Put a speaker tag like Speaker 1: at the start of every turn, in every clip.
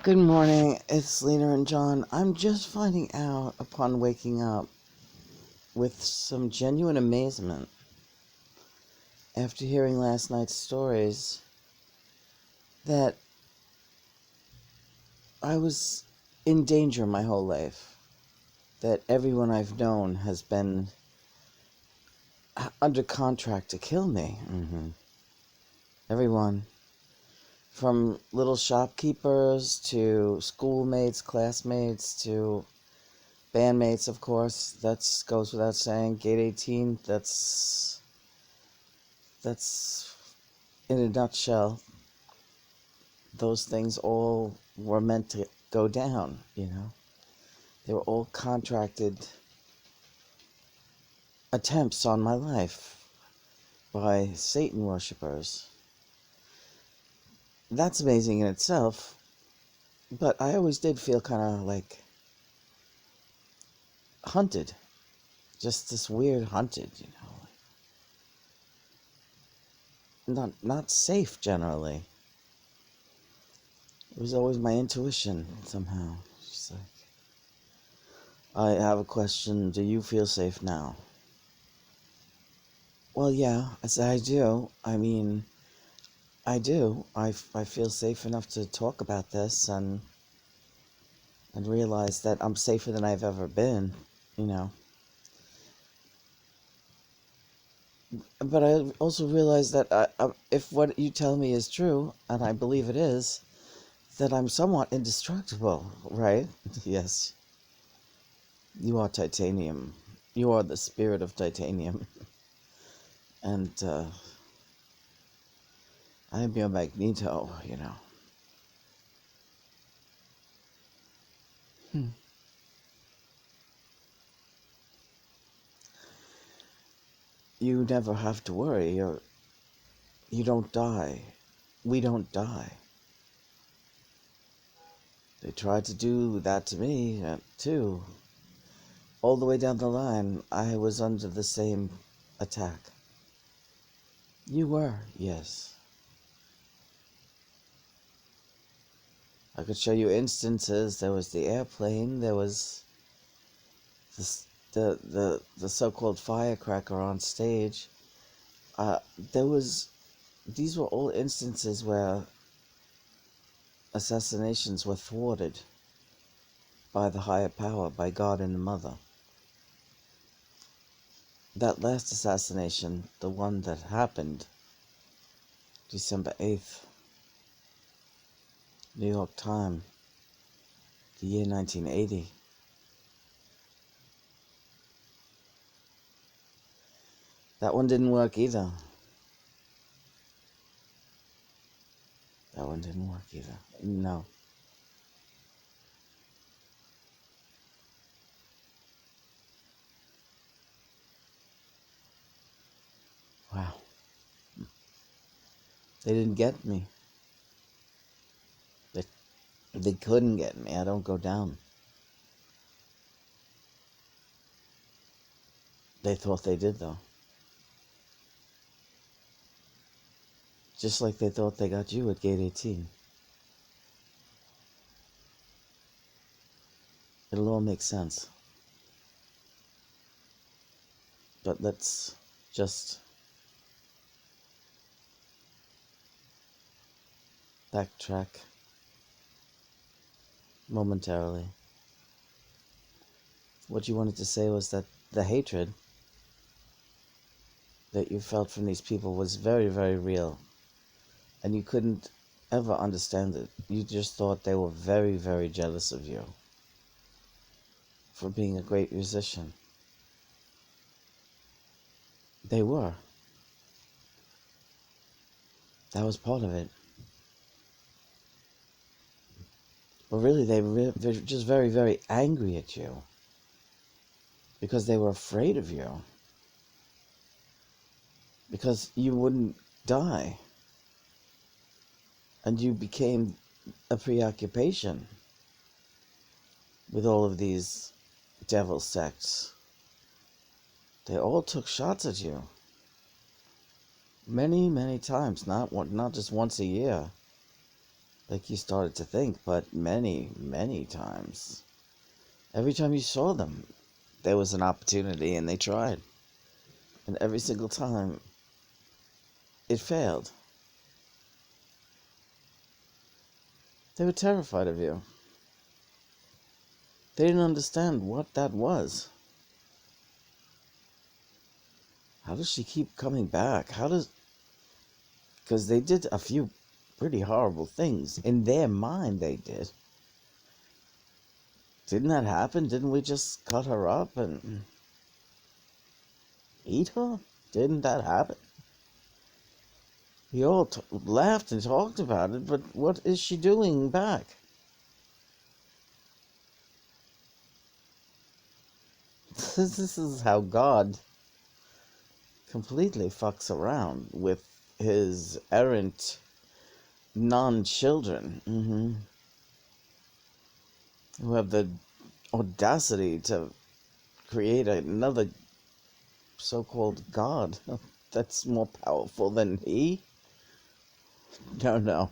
Speaker 1: Good morning, it's Lena and John. I'm just finding out upon waking up with some genuine amazement after hearing last night's stories that I was in danger my whole life. That everyone I've known has been under contract to kill me. Everyone. From little shopkeepers to schoolmates, classmates to bandmates, of course. That goes without saying. Gate 18, that's in a nutshell. Those things all were meant to go down, They were all contracted attempts on my life by Satan worshippers. That's amazing in itself, but I always did feel kind of like hunted. Just this weird hunted, Not safe generally. It was always my intuition somehow. Just like, I have a question. Do you feel safe now? Well, yeah, as I do. I mean, I do. I feel safe enough to talk about this and realize that I'm safer than I've ever been, you know. But I also realize that if what you tell me is true, and I believe it is, that I'm somewhat indestructible, right? Yes. You are titanium. You are the spirit of titanium. And I am your Magneto, You never have to worry. You don't die. We don't die. They tried to do that to me, too. All the way down the line, I was under the same attack. You were, yes. I could show you instances. There was the airplane. There was the so-called firecracker on stage. These were all instances where assassinations were thwarted by the higher power, by God and the Mother. That last assassination, the one that happened December 8th, New York time, the year 1980. That one didn't work either. No. Wow. They didn't get me. They couldn't get me. I don't go down. They thought they did, though. Just like they thought they got you at Gate 18. It'll all make sense. But let's just backtrack momentarily. What you wanted to say was that the hatred that you felt from these people was very, very real. And you couldn't ever understand it. You just thought they were very, very jealous of you for being a great musician. They were. That was part of it. But really, they're just very, very angry at you because they were afraid of you. Because you wouldn't die. And you became a preoccupation with all of these devil sects. They all took shots at you. Many, many times, not just once a year. like you started to think, but many, many times. Every time you saw them, there was an opportunity and they tried. And every single time, it failed. They were terrified of you. They didn't understand what that was. How does she keep coming back? Because they did a few pretty horrible things. In their mind, they did. Didn't that happen? Didn't we just cut her up and eat her? Didn't that happen? We all laughed and talked about it, but what is she doing back? This is how God completely fucks around with his errant non-children, who have the audacity to create another so-called God that's more powerful than he. No.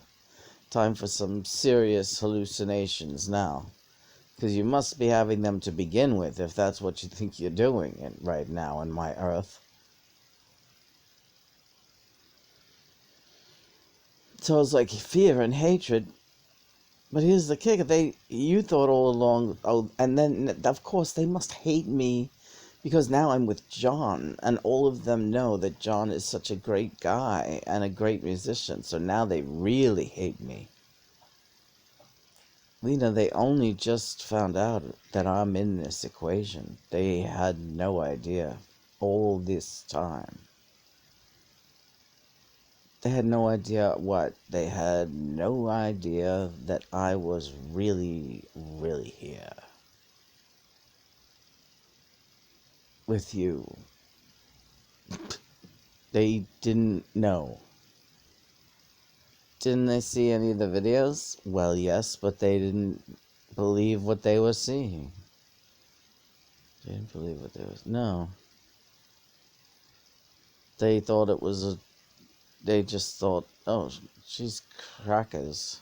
Speaker 1: Time for some serious hallucinations now. Because you must be having them to begin with if that's what you think you're doing right now in my earth. So it's like fear and hatred. But here's the kicker. You thought all along, oh, and then, of course, they must hate me because now I'm with John, and all of them know that John is such a great guy and a great musician, so now they really hate me. Lena, they only just found out that I'm in this equation. They had no idea all this time. They had no idea what? They had no idea that I was really, really here. With you. They didn't know. Didn't they see any of the videos? Well, yes, but they didn't believe what they were seeing. They didn't believe what they were... No. They thought it was They just thought, oh, she's crackers.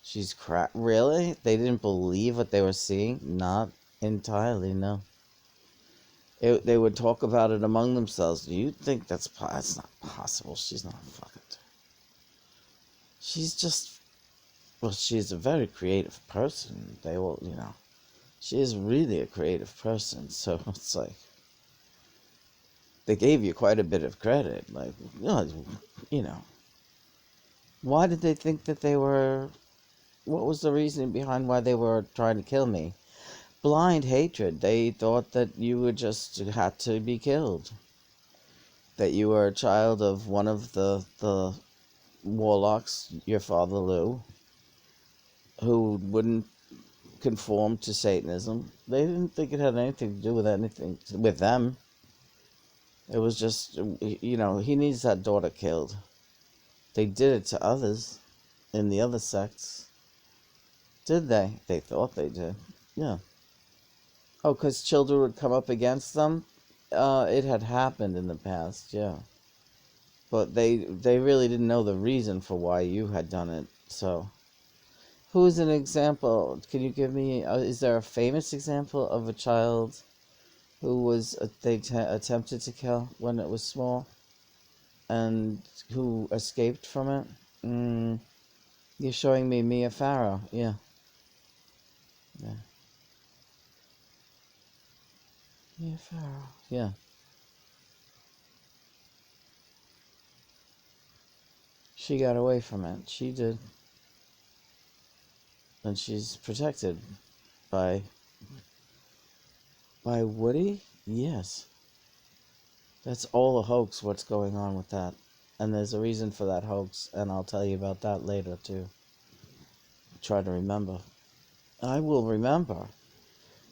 Speaker 1: She's Really? They didn't believe what they were seeing? Not entirely, no. They would talk about it among themselves. Do you think that's not possible? She's not fucking... She's just... Well, she's a very creative person. They will, She is really a creative person, so it's like... They gave you quite a bit of credit. Like, Why did they think that they were... What was the reason behind why they were trying to kill me? Blind hatred. They thought that you were just had to be killed. That you were a child of one of the warlocks, your father Lou, who wouldn't conform to Satanism. They didn't think it had anything to do with anything with them. It was just, he needs that daughter killed. They did it to others in the other sects. Did they? They thought they did. Yeah. Oh, because children would come up against them? It had happened in the past, yeah. But they really didn't know the reason for why you had done it, so... Who's an example? Can you give me... is there a famous example of a child who was they attempted to kill when it was small? And who escaped from it? You're showing me Mia Farrow, yeah. Yeah. Mia Farrow, yeah. She got away from it. She did. And she's protected by Woody? Yes. That's all a hoax, what's going on with that. And there's a reason for that hoax, and I'll tell you about that later, too. Try to remember. I will remember.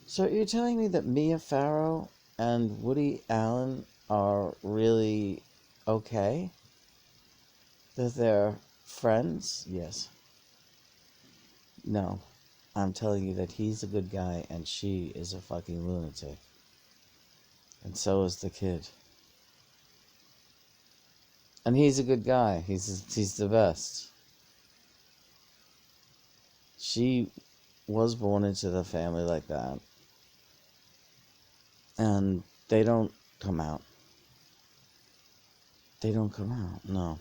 Speaker 1: So you're telling me that Mia Farrow and Woody Allen are really okay? That they're friends? Yes. No. I'm telling you that he's a good guy and she is a fucking lunatic. And so is the kid. And he's a good guy. He's the best. She was born into the family like that, and they don't come out. They don't come out, no.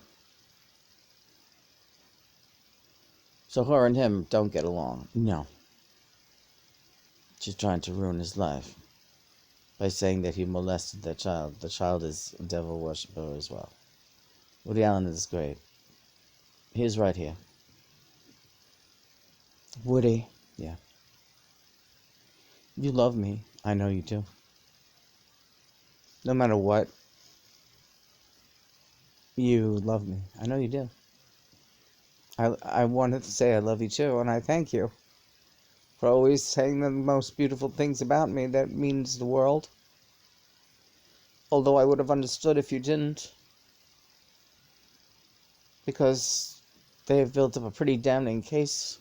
Speaker 1: So her and him don't get along. No. She's trying to ruin his life by saying that he molested their child. The child is a devil worshiper as well. Woody Allen is great. He's right here. Woody, yeah. You love me. I know you do. No matter what, you love me. I know you do. I wanted to say I love you too, and I thank you for always saying the most beautiful things about me. That means the world. Although I would have understood if you didn't, because they have built up a pretty damning case.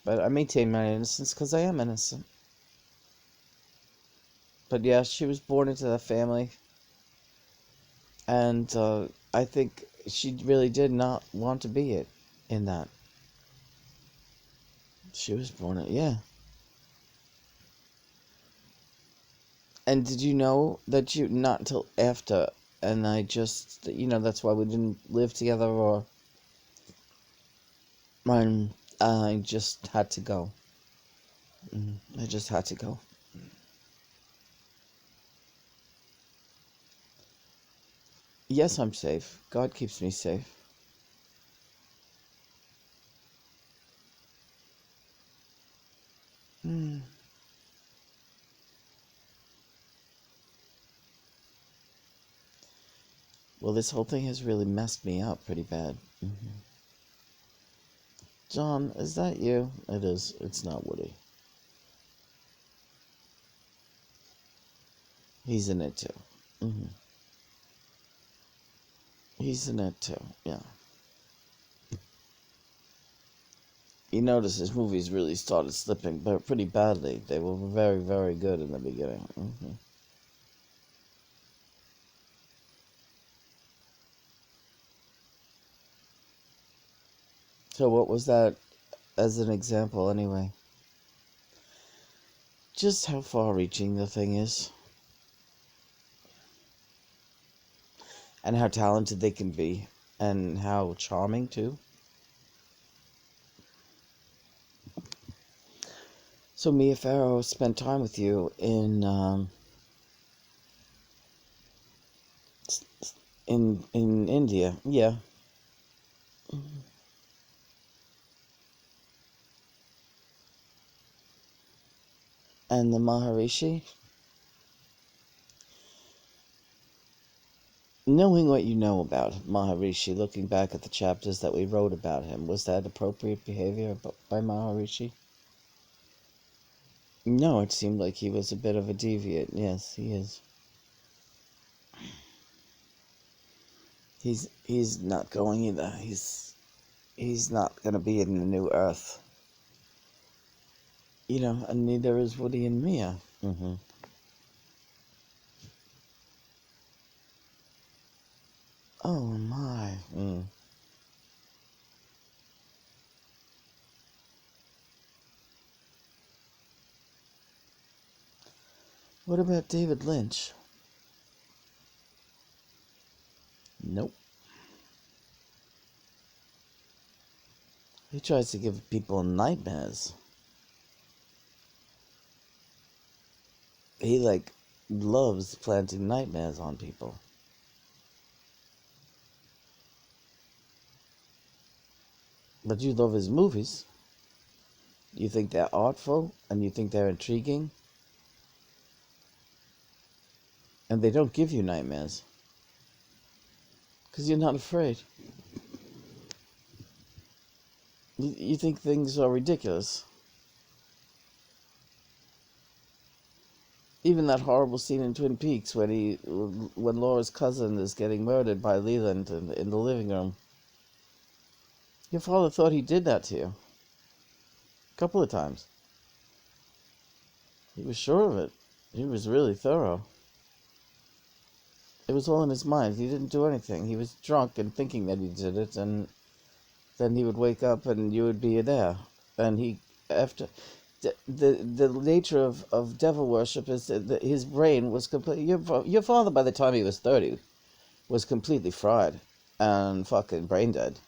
Speaker 1: But I maintain my innocence because I am innocent. But yeah, she was born into that family, and I think she really did not want to be it in that. She was born in, yeah. And did you know that you, not until after, and I just, that's why we didn't live together, or mine, I just had to go. I just had to go. Yes, I'm safe. God keeps me safe. Mm. Well, this whole thing has really messed me up pretty bad. John, is that you? It is. It's not Woody. He's in it too. He's in it too, yeah. You notice his movies really started slipping but pretty badly. They were very, very good in the beginning. So what was that as an example anyway? Just how far-reaching the thing is. And how talented they can be. And how charming, too. So Mia Farrow spent time with you in India, yeah. And the Maharishi? Knowing what you know about Maharishi, looking back at the chapters that we wrote about him, was that appropriate behavior by Maharishi? No, it seemed like he was a bit of a deviant. Yes, he is. He's not going either. He's not going to be in the new Earth. And neither is Woody and Mia. Oh my. What about David Lynch? Nope. He tries to give people nightmares. He, loves planting nightmares on people. But you love his movies. You think they're artful, and you think they're intriguing, and they don't give you nightmares. Because you're not afraid. You think things are ridiculous. Even that horrible scene in Twin Peaks when Laura's cousin is getting murdered by Leland in the living room. Your father thought he did that to you. A couple of times. He was sure of it. He was really thorough. It was all in his mind. He didn't do anything. He was drunk and thinking that he did it, and then he would wake up and you would be there. And he, after, the nature of devil worship is that his brain was completely, your father by the time he was 30 was completely fried and fucking brain dead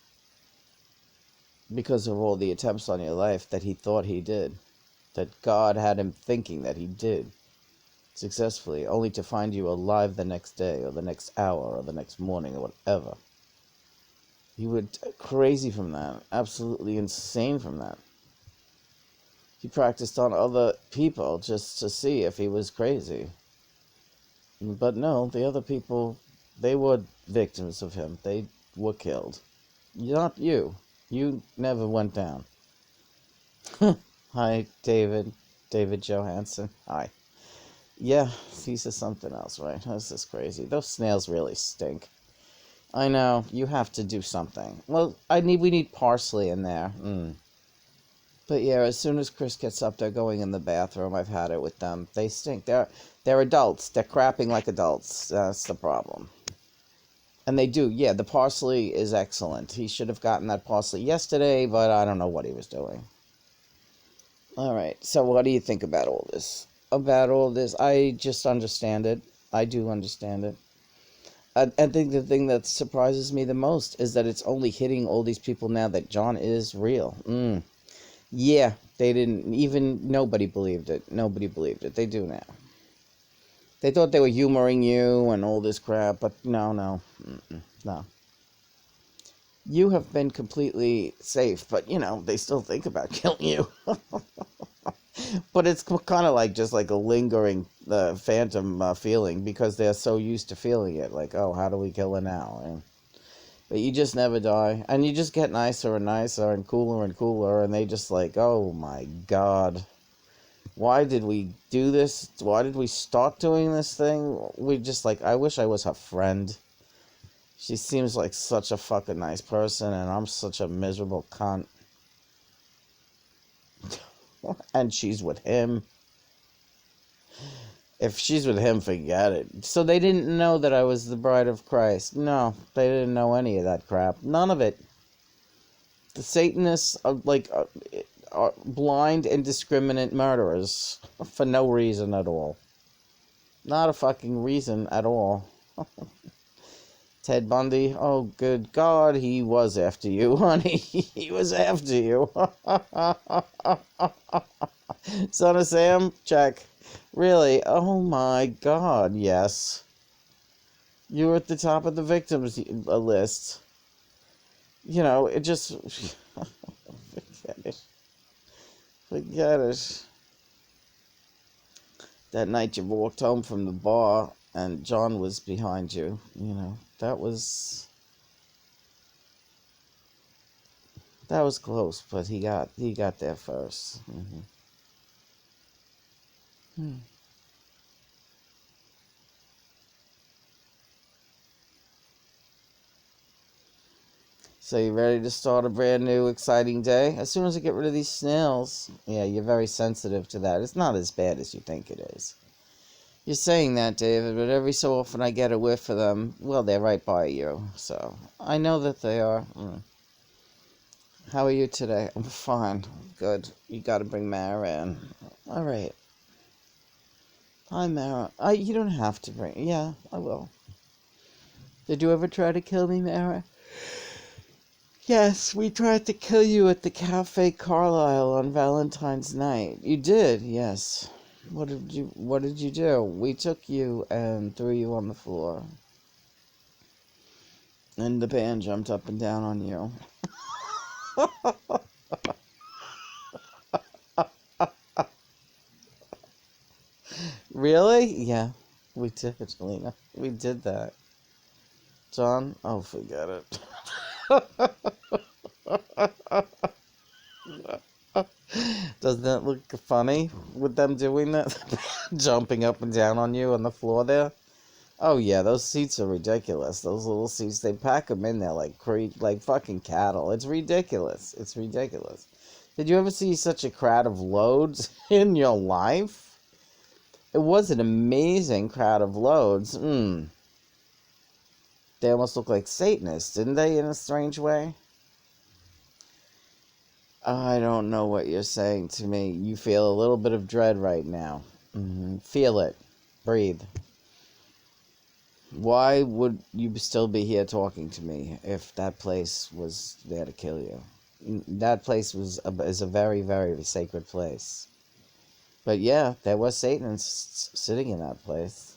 Speaker 1: because of all the attempts on your life that he thought he did, that God had him thinking that he did successfully, only to find you alive the next day or the next hour or the next morning or whatever. He went crazy from that, absolutely insane from that. He practiced on other people just to see if he was crazy. But no, the other people, they were victims of him. They were killed. Not you. You never went down. Hi, David. David Johansson. Hi. Yeah, these are something else, right? This is crazy. Those snails really stink. I know. You have to do something. Well, we need parsley in there. But yeah, as soon as Chris gets up, they're going in the bathroom. I've had it with them. They stink. They're adults. They're crapping like adults. That's the problem. And they do. Yeah, the parsley is excellent. He should have gotten that parsley yesterday, but I don't know what he was doing. All right. So what do you think about all this? I just understand it. I do understand it. I think the thing that surprises me the most is that it's only hitting all these people now that John is real. Yeah, they didn't even, nobody believed it. Nobody believed it. They do now. They thought they were humoring you and all this crap, but no. No. You have been completely safe, but, they still think about killing you. But it's kind of like just like a lingering phantom feeling because they're so used to feeling it. Like, oh, how do we kill her now? But you just never die. And you just get nicer and nicer and cooler, and they just like, oh my God. Why did we do this? Why did we start doing this thing? We just like, I wish I was her friend. She seems like such a fucking nice person, and I'm such a miserable cunt. And she's with him. If she's with him, forget it. So they didn't know that I was the bride of Christ. No, they didn't know any of that crap. None of it. The Satanists are blind, indiscriminate murderers for no reason at all. Not a fucking reason at all. Ted Bundy, oh good God, he was after you, honey. He was after you. Son of Sam, check. Really? Oh my God, yes. You were at the top of the victims list. It just... Forget it. Forget it. That night you walked home from the bar and John was behind you, that was close, but he got there first. So you ready to start a brand new exciting day? As soon as I get rid of these snails. Yeah, you're very sensitive to that. It's not as bad as you think it is. You're saying that, David, but every so often I get a whiff of them. Well, they're right by you, so I know that they are. How are you today? I'm fine. Good. You got to bring Mara in. All right. Hi, Mara. You don't have to bring... Yeah, I will. Did you ever try to kill me, Mara? Yes, we tried to kill you at the Cafe Carlisle on Valentine's night. You did, yes. What did you do? We took you and threw you on the floor. And the band jumped up and down on you. Really? Yeah, we did, Lena. We did that. John? Oh, forget it. Doesn't that look funny with them doing that? Jumping up and down on you on the floor there? Oh yeah, those seats are ridiculous. Those little seats, they pack them in there like fucking cattle. It's ridiculous. It's ridiculous. Did you ever see such a crowd of loads in your life? It was an amazing crowd of loads. They almost look like Satanists, didn't they, in a strange way? I don't know what you're saying to me. You feel a little bit of dread right now. Feel it. Breathe. Why would you still be here talking to me if that place was there to kill you? That place is a very, very sacred place. But yeah, there was Satanists sitting in that place.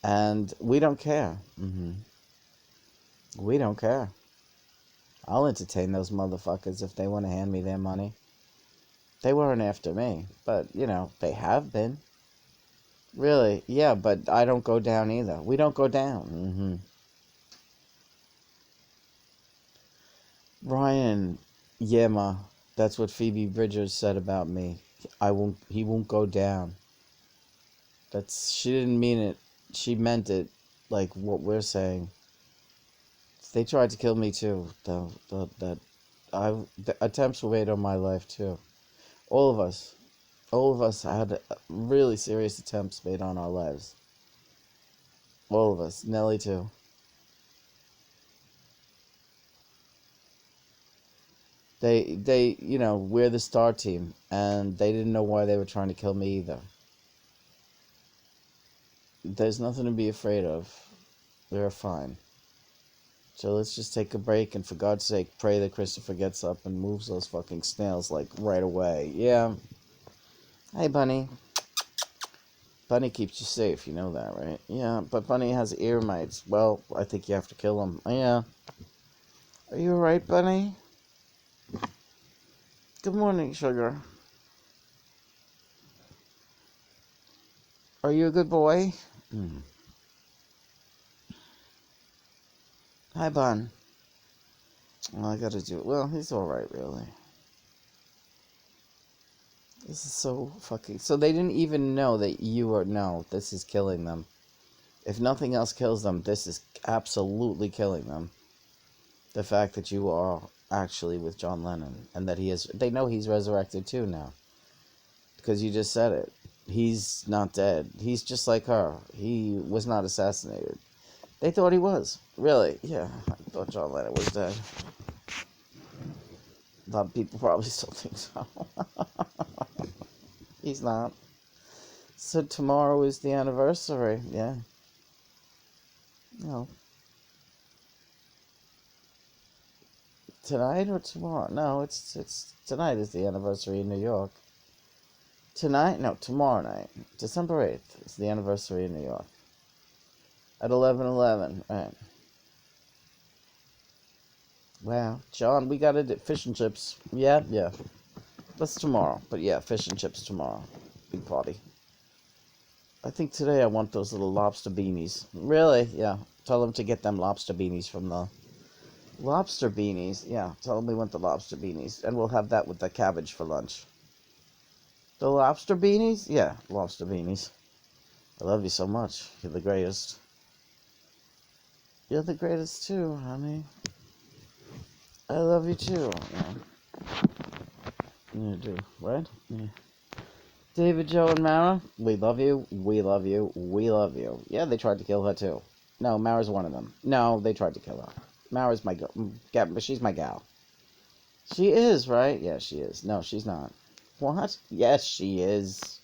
Speaker 1: And we don't care. We don't care. I'll entertain those motherfuckers if they want to hand me their money. They weren't after me, but, they have been. Really, yeah, but I don't go down either. We don't go down. Ryan, yeah, ma, that's what Phoebe Bridgers said about me. He won't go down. She didn't mean it. She meant it like what we're saying. They tried to kill me too, though. The attempts were made on my life too. All of us. All of us had really serious attempts made on our lives. All of us. Nelly too. We're the star team, and they didn't know why they were trying to kill me either. There's nothing to be afraid of. We're fine. So let's just take a break, and for God's sake, pray that Christopher gets up and moves those fucking snails, like, right away. Yeah. Hey, Bunny. Bunny keeps you safe, you know that, right? Yeah, but Bunny has ear mites. Well, I think you have to kill him. Yeah. Are you alright, Bunny? Good morning, sugar. Are you a good boy? Hi, Bun. Well, I gotta do it. Well, he's alright, really. This is so fucking... So they didn't even know that you are... No, this is killing them. If nothing else kills them, this is absolutely killing them. The fact that you are actually with John Lennon. And that he is... They know he's resurrected too now. Because you just said it. He's not dead. He's just like her. He was not assassinated. They thought he was. Really? Yeah. I thought John Lennon was dead. A lot of people probably still think so. He's not. So tomorrow is the anniversary. Yeah. No. Tonight or tomorrow? No, it's tonight is the anniversary in New York. Tonight? No, tomorrow night. December 8th is the anniversary in New York. At 11:11. Right. Wow. John, we got it at fish and chips. Yeah. That's tomorrow. But yeah, fish and chips tomorrow. Big party. I think today I want those little lobster beanies. Really? Yeah. Tell them to get them lobster beanies from the... Lobster beanies? Yeah. Tell them we want the lobster beanies. And we'll have that with the cabbage for lunch. The lobster beanies? Yeah, lobster beanies. I love you so much. You're the greatest. You're the greatest too, honey. I love you too. Yeah. You do, right? Yeah. David, Joe, and Mara, we love you, we love you, we love you. Yeah, they tried to kill her too. No, Mara's one of them. No, they tried to kill her. Mara's my girl. She's my gal. She is, right? Yeah, she is. No, she's not. What? Yes, she is.